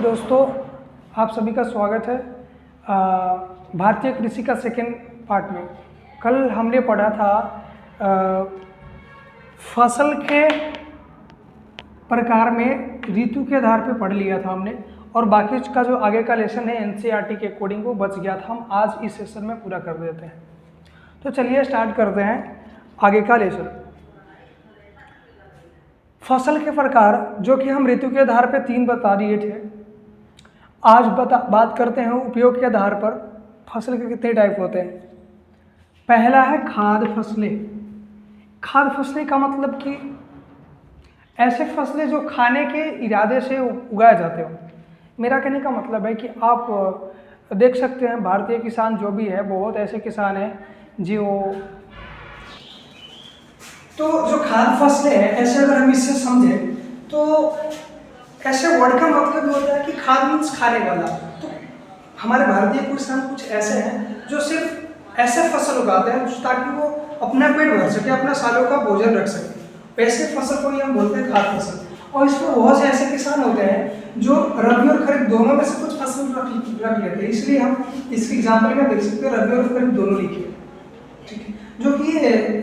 दोस्तों, आप सभी का स्वागत है भारतीय कृषि का सेकेंड पार्ट में। कल हमने पढ़ा था फसल के प्रकार में ऋतु के आधार पे पढ़ लिया था हमने, और बाकी का जो आगे का लेसन है एनसीईआरटी के अकॉर्डिंग वो बच गया था। हम आज इस सेशन में पूरा कर देते हैं। तो चलिए स्टार्ट करते हैं आगे का लेसन। फसल के प्रकार जो कि हम ऋतु के आधार पे 3 बता दिए थे। आज बात करते हैं उपयोग के आधार पर फसल के कितने टाइप होते हैं। पहला है खाद्य फसलें। खाद्य फसलें का मतलब कि ऐसे फसलें जो खाने के इरादे से उगाए जाते हो। मेरा कहने का मतलब है कि आप देख सकते हैं भारतीय किसान जो भी है, बहुत ऐसे किसान हैं जो तो जो खाद्य फसलें हैं, ऐसे अगर हम इससे समझें तो ऐसे वर्ड का मतलब होता है कि खाद्य मीन्स खाने वाला। तो हमारे भारतीय किसान कुछ ऐसे हैं जो सिर्फ ऐसे फसल उगाते हैं ताकि वो अपना पेट भर सके, अपना सालों का भोजन रख सके। वैसे फसल को ही हम बोलते हैं खाद्य फसल। और इसमें बहुत से ऐसे किसान होते हैं जो रबी और खरीफ दोनों में से कुछ फसल रख लेते हैं। इसलिए हम इसके एग्जाम्पल में देख सकते हैं रबी और खरीफ दोनों लिखिए, ठीक है। जो कि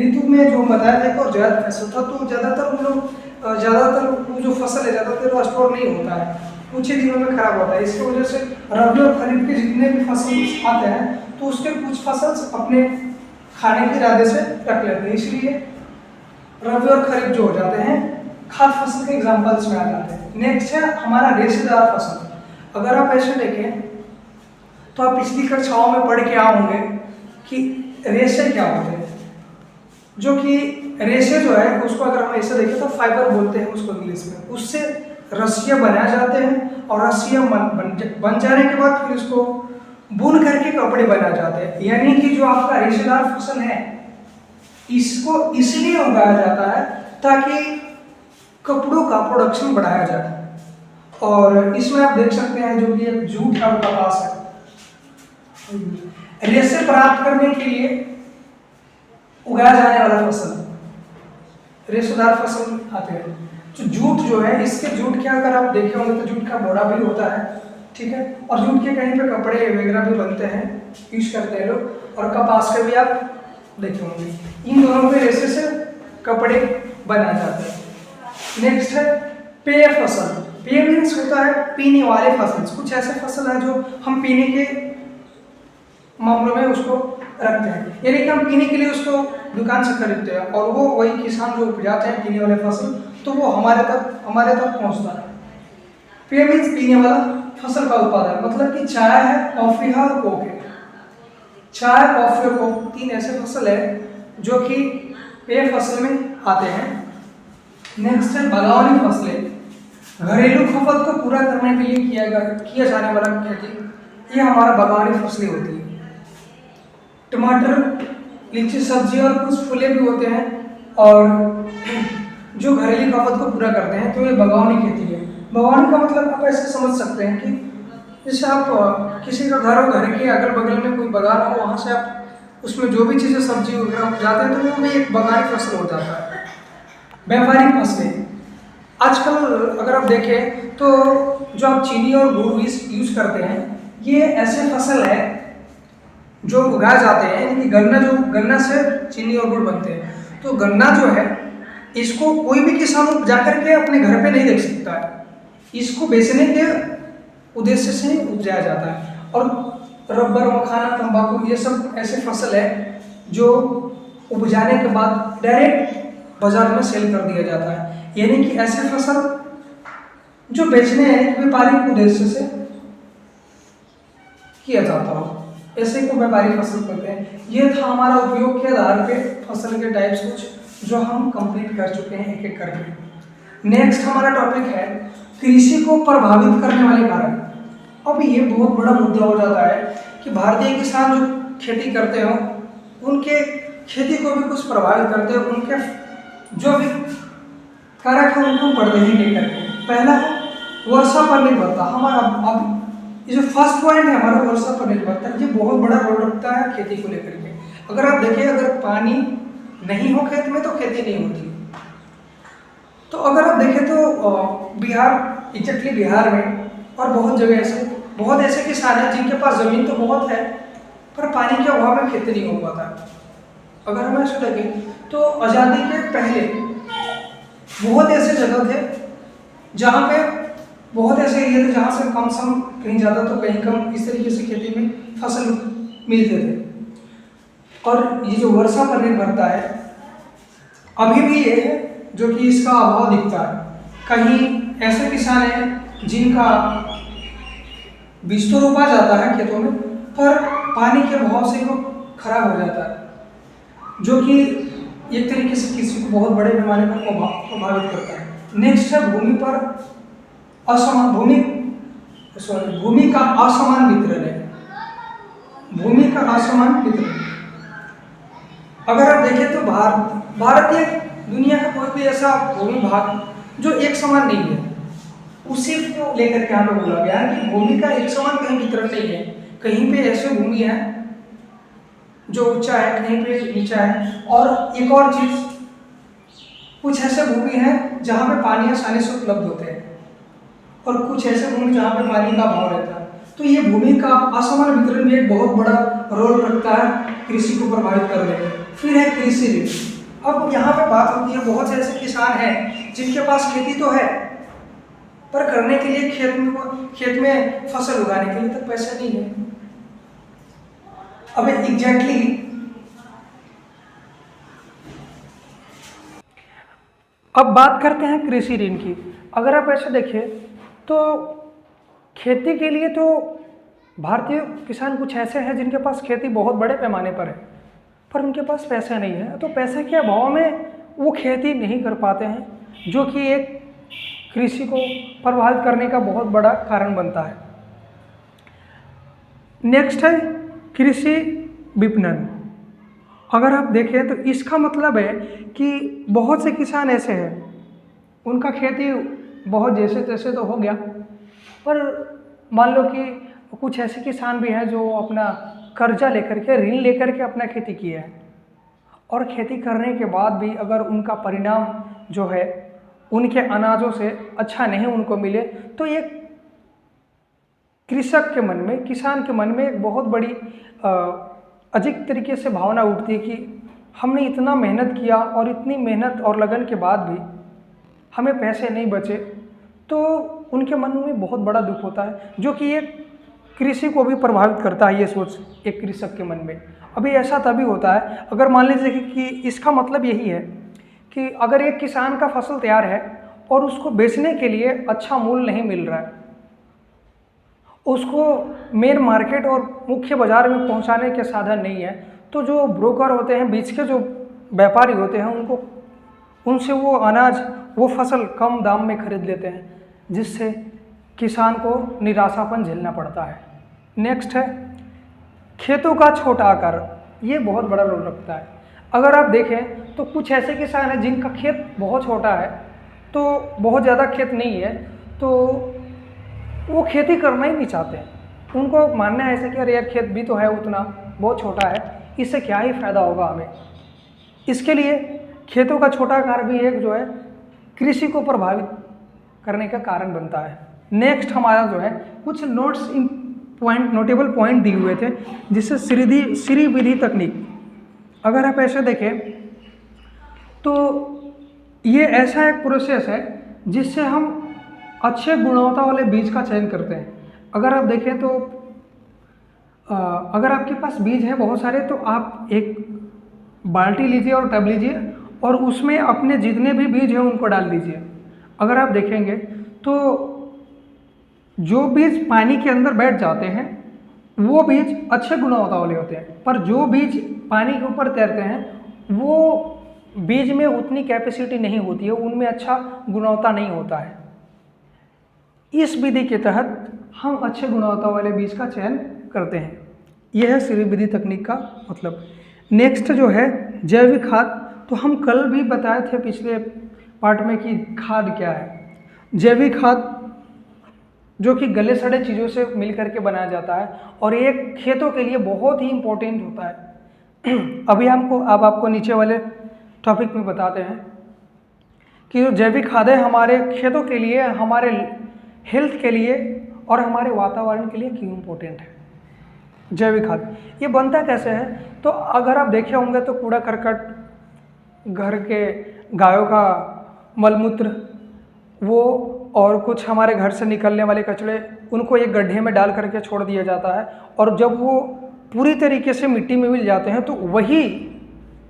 ऋतु में जो बताया था और ज़्यादा फसल था, तो ज़्यादातर वो जो फसल है ज़्यादातर स्टोर नहीं होता है, कुछ ही दिनों में खराब होता है। इसकी वजह से रबी और खरीफ के जितने भी फसल आते हैं तो उसके कुछ फसल अपने खाने के इरादे से रख लेते हैं, इसलिए रबी और खरीफ जो हो जाते हैं खाद्य फसल के एग्जाम्पल्स में आ जाते हैं। नेक्स्ट है हमारा रेशेदार फसल। अगर आप ऐसे देखें तो आप पिछली कक्षाओं में पढ़ के आओगे कि रेशे क्या होते हैं। जो कि रेशे जो है उसको अगर हम ऐसे देखें तो फाइबर बोलते हैं उसको इंग्लिश में। उससे रस्सियाँ बनाए जाते हैं और रस्सियाँ बन जाने के बाद फिर इसको बुन करके कपड़े बनाए जाते हैं। यानी कि जो आपका रेशेदार फसल है इसको इसलिए उगाया जाता है ताकि कपड़ों का प्रोडक्शन बढ़ाया जाए। और इसमें आप देख सकते हैं जो कि एक जूट का कपास है, रेशे प्राप्त करने के लिए उगाया जाने वाला फसल रेशेदार फसल आते हैं। तो जूट जो है, इसके जूट के अगर आप देखे होंगे तो जूट का बोरा भी होता है, ठीक है। और जूट के कहीं पे कपड़े वगैरह भी बनते हैं, यूज करते हैं लोग। और कपास के भी आप देखे होंगे, इन दोनों के रेशे से कपड़े बनाए जाते हैं। नेक्स्ट है पेय फसल। पेय मीन्स होता है पीने वाले फसल। कुछ ऐसे फसल है जो हम पीने के मामलों में उसको रखते हैं, यानी कि हम पीने के लिए उसको दुकान से खरीदते हैं और वो वही किसान जो उपजाते हैं पीने वाले फसल, तो वो हमारे तक पहुंचता है। पेय मीन्स पीने वाला फसल का उत्पादन, मतलब कि चाय है, कॉफी है और कोक है। चाय, कॉफी और कोक 3 ऐसे फसल है जो कि पेय फसल में आते हैं। नेक्स्ट है बागवानी फसलें। घरेलू खपत को पूरा करने के लिए किया जाने वाला खेती, ये हमारा बागवानी फसलें होती है। टमाटर, लीची, सब्जी और कुछ फूले भी होते हैं और जो घरेलू खपत को पूरा करते हैं, तो ये बागवानी खेती है। बागवानी का मतलब आप ऐसे समझ सकते हैं कि जैसे आप किसी का घर हो, घर के अगल बगल में कोई बागान हो, वहाँ से आप उसमें जो भी चीज़ें सब्जी वगैरह उपजाते हैं तो वो भी एक बागवानी फसल हो जाता है। व्यापारिक फसलें। आजकल अगर आप देखें तो जो आप चीनी और गुड़ यूज करते हैं, ये ऐसे फसल है जो उगाए जाते हैं, यानी कि गन्ना से चीनी और गुड़ बनते हैं। तो गन्ना जो है इसको कोई भी किसान उपजा करके अपने घर पे नहीं रख सकता है, इसको बेचने के उद्देश्य से ही उपजाया जाता है। और रबर, मखाना, तंबाकू ये सब ऐसे फसल है जो उपजाने के बाद डायरेक्ट बाजार में सेल कर दिया जाता है, यानी कि ऐसे फसल जो बेचने हैं व्यापारिक उद्देश्य से किया जाता हो, ऐसे को व्यापारिक फसल कहते हैं। ये था हमारा उपयोग के आधार पे फसल के टाइप्स कुछ जो हम कंप्लीट कर चुके हैं एक एक करके। नेक्स्ट हमारा टॉपिक है कृषि को प्रभावित करने वाले कारक। अब ये बहुत बड़ा मुद्दा हो जाता है कि भारतीय किसान जो खेती करते हो उनके खेती को भी कुछ प्रभावित करते हैं, उनके जो भी कारक है उनको पढ़ते ही नहीं करते। पहला है वर्षा पर निर्भरता। हमारा अब ये जो फर्स्ट पॉइंट है हमारा वर्षा पर निर्भरता, ये बहुत बड़ा रोल रखता है खेती को लेकर के। अगर आप देखें, अगर पानी नहीं हो खेत में तो खेती नहीं होती। तो अगर आप देखें तो बिहार, एग्जैक्टली बिहार में और बहुत ऐसे किसान हैं जिनके पास ज़मीन तो बहुत है पर पानी के अभाव में खेती नहीं हो पाता। अगर हम ऐसे देखें तो आज़ादी के पहले बहुत ऐसे जगह थे जहाँ पे बहुत ऐसे एरिया थे जहाँ से कम सम कहीं ज़्यादा तो कहीं कम इस तरीके से खेती में फसल मिलते थे। और ये जो वर्षा पर निर्भरता है अभी भी ये है जो कि इसका अभाव दिखता है। कहीं ऐसे किसान हैं जिनका बीज तो रोपा जाता है खेतों में पर पानी के अभाव से वो खराब हो जाता है, जो कि एक तरीके से किसी को बहुत बड़े पैमाने पर प्रभावित करता है। नेक्स्ट है भूमि का असमान वितरण है। भूमि का असमान वितरण अगर आप देखें तो भारतीय दुनिया का कोई भी ऐसा भूमि भाग जो एक समान नहीं है, उसी को लेकर के यहाँ पे बोला गया है कि भूमि का एक समान कहीं वितरण नहीं है। कहीं पे ऐसे भूमि है जो ऊंचा है, कहीं पे नीचा है। और एक और चीज, कुछ ऐसे भूमि है जहाँ पे पानी आसानी से उपलब्ध होते हैं और कुछ ऐसे भूमि जहाँ पे पानी का अभाव रहता है। तो ये भूमि का असमान वितरण भी एक बहुत बड़ा रोल रखता है कृषि को प्रभावित करने में। फिर है कृषि ऋण। अब यहाँ पे बात होती है, बहुत से ऐसे किसान हैं जिनके पास खेती तो है पर करने के लिए खेत में फसल उगाने के लिए तक पैसे नहीं है। अब एग्जैक्टली अब बात करते हैं कृषि ऋण की। अगर आप ऐसे देखें तो खेती के लिए तो भारतीय किसान कुछ ऐसे हैं जिनके पास खेती बहुत बड़े पैमाने पर है पर उनके पास पैसा नहीं है, तो पैसे के अभाव में वो खेती नहीं कर पाते हैं, जो कि एक कृषि को प्रभावित करने का बहुत बड़ा कारण बनता है। नेक्स्ट है कृषि विपणन। अगर आप देखें तो इसका मतलब है कि बहुत से किसान ऐसे हैं उनका खेती बहुत जैसे तैसे तो हो गया, पर मान लो कि कुछ ऐसे किसान भी हैं जो अपना कर्जा लेकर के, ऋण लेकर के अपना खेती किया है और खेती करने के बाद भी अगर उनका परिणाम जो है उनके अनाजों से अच्छा नहीं उनको मिले, तो एक कृषक के मन में, किसान के मन में एक बहुत बड़ी अजीब तरीके से भावना उठती है कि हमने इतना मेहनत किया और इतनी मेहनत और लगन के बाद भी हमें पैसे नहीं बचे, तो उनके मन में बहुत बड़ा दुख होता है, जो कि एक कृषि को भी प्रभावित करता है। ये सोच एक कृषक के मन में अभी ऐसा तभी होता है अगर मान लीजिए कि इसका मतलब यही है कि अगर एक किसान का फसल तैयार है और उसको बेचने के लिए अच्छा मूल्य नहीं मिल रहा है, उसको मेन मार्केट और मुख्य बाजार में पहुंचाने के साधन नहीं है, तो जो ब्रोकर होते हैं, बीच के जो व्यापारी होते हैं, उनसे वो अनाज, वो फसल कम दाम में खरीद लेते हैं, जिससे किसान को निराशापन झेलना पड़ता है। नेक्स्ट है खेतों का छोटा आकार। ये बहुत बड़ा रोल रखता है। अगर आप देखें तो कुछ ऐसे किसान हैं जिनका खेत बहुत छोटा है, तो बहुत ज़्यादा खेत नहीं है, तो वो खेती करना ही नहीं चाहते हैं। उनको मानना है ऐसे कि अरे यार खेत भी तो है उतना, बहुत छोटा है, इससे क्या ही फ़ायदा होगा हमें। इसके लिए खेतों का छोटा आकार भी एक जो है कृषि को प्रभावित करने का कारण बनता है। नेक्स्ट हमारा जो है कुछ नोटेबल पॉइंट दिए हुए थे, जिससे श्री विधि तकनीक। अगर आप ऐसे देखें तो ये ऐसा एक प्रोसेस है जिससे हम अच्छे गुणवत्ता वाले बीज का चयन करते हैं। अगर आप देखें तो अगर आपके पास बीज है बहुत सारे, तो आप एक बाल्टी लीजिए और टब लीजिए और उसमें अपने जितने भी बीज हैं उनको डाल दीजिए। अगर आप देखेंगे तो जो बीज पानी के अंदर बैठ जाते हैं वो बीज अच्छे गुणवत्ता वाले होते हैं, पर जो बीज पानी के ऊपर तैरते हैं वो बीज में उतनी कैपेसिटी नहीं होती है, उनमें अच्छा गुणवत्ता नहीं होता है। इस विधि के तहत हम अच्छे गुणवत्ता वाले बीज का चयन करते हैं। यह है श्री विधि तकनीक का मतलब। नेक्स्ट जो है जैविक खाद। तो हम कल भी बताए थे पिछले पार्ट में कि खाद क्या है। जैविक खाद जो कि गले सड़े चीज़ों से मिल करके बनाया जाता है और एक खेतों के लिए बहुत ही इम्पोर्टेंट होता है। अभी अब आपको नीचे वाले टॉपिक में बताते हैं कि जो जैविक खादें हमारे खेतों के लिए, हमारे हेल्थ के लिए और हमारे वातावरण के लिए क्यों इम्पोर्टेंट है। जैविक खाद ये बनता कैसे है, तो अगर आप देखे होंगे तो कूड़ा करकट, घर के गायों का मलमूत्र, वो और कुछ हमारे घर से निकलने वाले कचरे, उनको एक गड्ढे में डाल करके छोड़ दिया जाता है, और जब वो पूरी तरीके से मिट्टी में मिल जाते हैं तो वही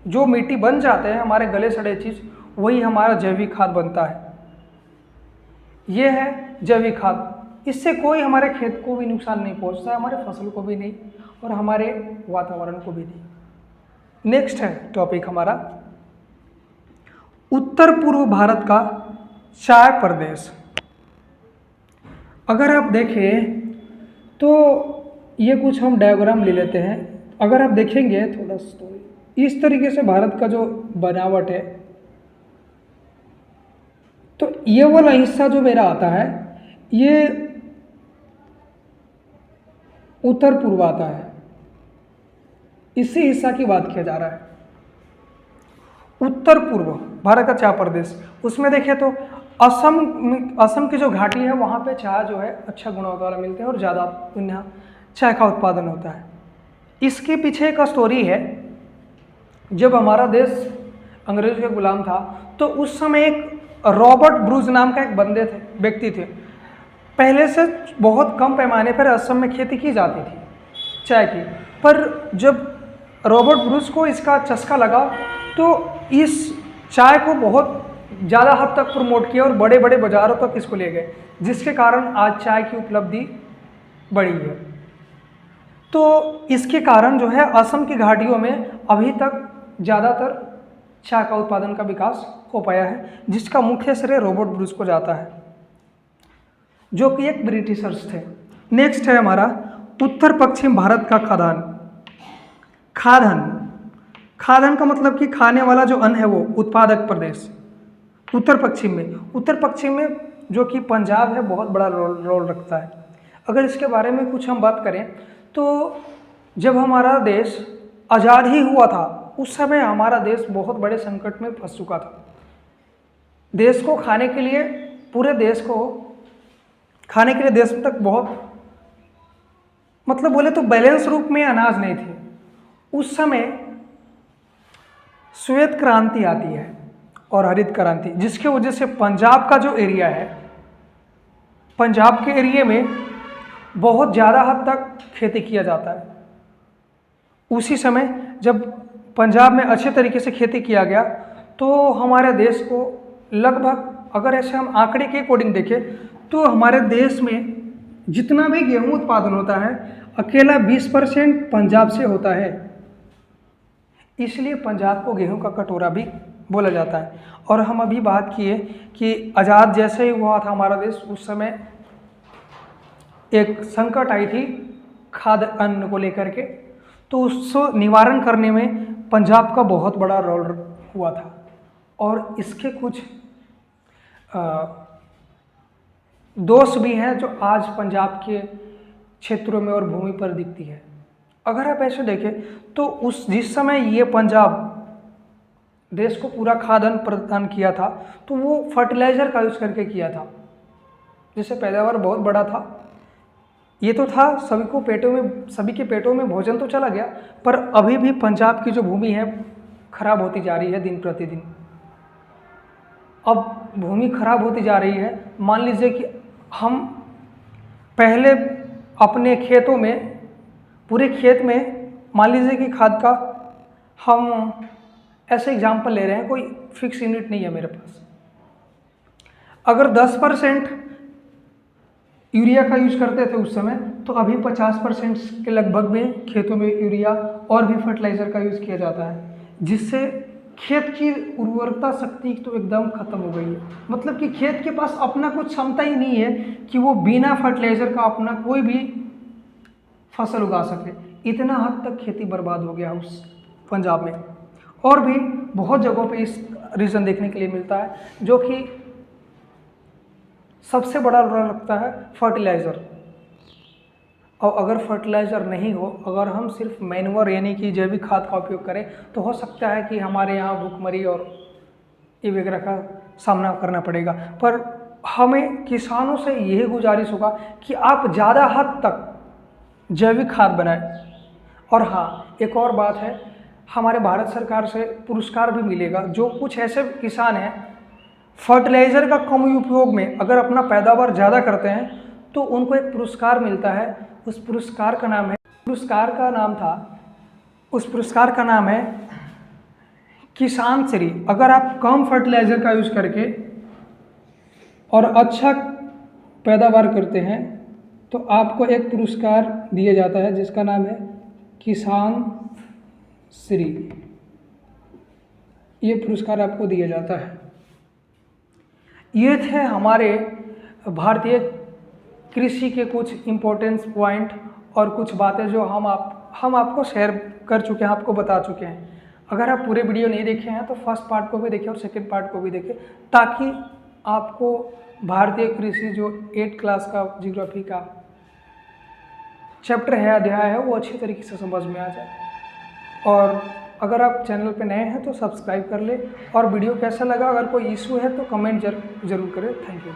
जो मिट्टी बन जाते हैं हमारे गले सड़े चीज़, वही हमारा जैविक खाद बनता है। ये है जैविक खाद। इससे कोई हमारे खेत को भी नुकसान नहीं पहुंचता है, हमारे फसल को भी नहीं और हमारे वातावरण को भी नहीं। नेक्स्ट है टॉपिक हमारा उत्तर पूर्व भारत का चाय प्रदेश। अगर आप देखें तो ये कुछ हम डायग्राम ले लेते हैं। अगर आप देखेंगे थोड़ा स्टोरी, इस तरीके से भारत का जो बनावट है, तो ये वाला हिस्सा जो मेरा आता है ये उत्तर पूर्व आता है। इसी हिस्सा की बात किया जा रहा है। उत्तर पूर्व भारत का चाय प्रदेश, उसमें देखें तो असम की जो घाटी है वहाँ पे चाय जो है अच्छा गुणवत्ता वाला मिलते हैं और ज़्यादा यहाँ चाय का उत्पादन होता है। इसके पीछे एक स्टोरी है। जब हमारा देश अंग्रेज के गुलाम था तो उस समय एक रॉबर्ट ब्रूज नाम का एक व्यक्ति थे। पहले से बहुत कम पैमाने पर असम में खेती की जाती थी चाय की, पर जब रॉबर्ट ब्रूज को इसका चस्का लगा तो इस चाय को बहुत ज़्यादा हद तक प्रमोट किया और बड़े बड़े बाज़ारों तक इसको ले गए, जिसके कारण आज चाय की उपलब्धि बढ़ी है। तो इसके कारण जो है असम की घाटियों में अभी तक ज़्यादातर चाय का उत्पादन का विकास हो पाया है, जिसका मुख्य श्रेय रॉबर्ट ब्रूज को जाता है, जो कि एक ब्रिटिशर्स थे। नेक्स्ट है हमारा उत्तर पश्चिम भारत का खाद्यान्न। खाद्यान्न का मतलब कि खाने वाला जो अन्न है वो उत्पादक प्रदेश उत्तर पश्चिम में जो कि पंजाब है बहुत बड़ा रोल रखता है। अगर इसके बारे में कुछ हम बात करें तो जब हमारा देश आज़ाद ही हुआ था उस समय हमारा देश बहुत बड़े संकट में फंस चुका था। देश को खाने के लिए, पूरे देश को खाने के लिए देश तक बहुत मतलब बोले तो बैलेंस रूप में अनाज नहीं थे। उस समय श्वेत क्रांति आती है और हरित क्रांति, जिसके वजह से पंजाब का जो एरिया है, पंजाब के एरिया में बहुत ज़्यादा हद तक खेती किया जाता है। उसी समय जब पंजाब में अच्छे तरीके से खेती किया गया तो हमारे देश को लगभग, अगर ऐसे हम आंकड़े के अकॉर्डिंग देखें तो हमारे देश में जितना भी गेहूं उत्पादन होता है अकेला 20% पंजाब से होता है। इसलिए पंजाब को गेहूं का कटोरा भी बोला जाता है। और हम अभी बात किए कि आज़ाद जैसे ही हुआ था हमारा देश, उस समय एक संकट आई थी खाद्य अन्न को लेकर के, तो उसको निवारण करने में पंजाब का बहुत बड़ा रोल हुआ था। और इसके कुछ दोष भी हैं जो आज पंजाब के क्षेत्रों में और भूमि पर दिखती है। अगर आप ऐसे देखें तो जिस समय ये पंजाब देश को पूरा खाद्यान्न प्रदान किया था तो वो फर्टिलाइज़र का यूज़ करके किया था, जिससे पैदावार बहुत बड़ा था। ये तो था सभी के पेटों में भोजन तो चला गया, पर अभी भी पंजाब की जो भूमि है खराब होती जा रही है दिन प्रतिदिन। अब भूमि खराब होती जा रही है। मान लीजिए कि हम पहले अपने खेतों में, पूरे खेत में मान लीजिए कि खाद का हम ऐसे एग्जाम्पल ले रहे हैं, कोई फिक्स यूनिट नहीं है मेरे पास। अगर 10% यूरिया का यूज करते थे उस समय, तो अभी 50% के लगभग में खेतों में यूरिया और भी फर्टिलाइज़र का यूज़ किया जाता है, जिससे खेत की उर्वरता शक्ति तो एकदम ख़त्म हो गई है। मतलब कि खेत के पास अपना कुछ क्षमता ही नहीं है कि वो बिना फर्टिलाइज़र का अपना कोई भी फसल उगा सके। इतना हद तक खेती बर्बाद हो गया उस पंजाब में। और भी बहुत जगहों पे इस रीज़न देखने के लिए मिलता है, जो कि सबसे बड़ा रोल रखता है फर्टिलाइज़र। और अगर फर्टिलाइज़र नहीं हो, अगर हम सिर्फ मैन्योर यानी कि जैविक खाद का उपयोग करें, तो हो सकता है कि हमारे यहाँ भूखमरी और ये वगैरह का सामना करना पड़ेगा। पर हमें किसानों से यही गुजारिश होगा कि आप ज़्यादा हद तक जैविक खाद बनाएं। और हाँ, एक और बात है, हमारे भारत सरकार से पुरस्कार भी मिलेगा। जो कुछ ऐसे किसान हैं फर्टिलाइज़र का कम उपयोग में अगर अपना पैदावार ज़्यादा करते हैं तो उनको एक पुरस्कार मिलता है। उस पुरस्कार का नाम है किसान श्री। अगर आप कम फर्टिलाइज़र का यूज़ करके और अच्छा पैदावार करते हैं तो आपको एक पुरस्कार दिया जाता है जिसका नाम है किसान श्री। ये पुरस्कार आपको दिया जाता है। ये थे हमारे भारतीय कृषि के कुछ इम्पोर्टेंस पॉइंट और कुछ बातें जो हम आपको शेयर कर चुके हैं, आपको बता चुके हैं। अगर आप पूरे वीडियो नहीं देखे हैं तो फर्स्ट पार्ट को भी देखें और सेकंड पार्ट को भी देखें, ताकि आपको भारतीय कृषि जो 8th क्लास का ज्योग्राफी का चैप्टर है, अध्याय है, वो अच्छी तरीके से समझ में आ जाए। और अगर आप चैनल पे नए हैं तो सब्सक्राइब कर ले। और वीडियो कैसा लगा, अगर कोई इशू है तो कमेंट जरूर करें। Thank you.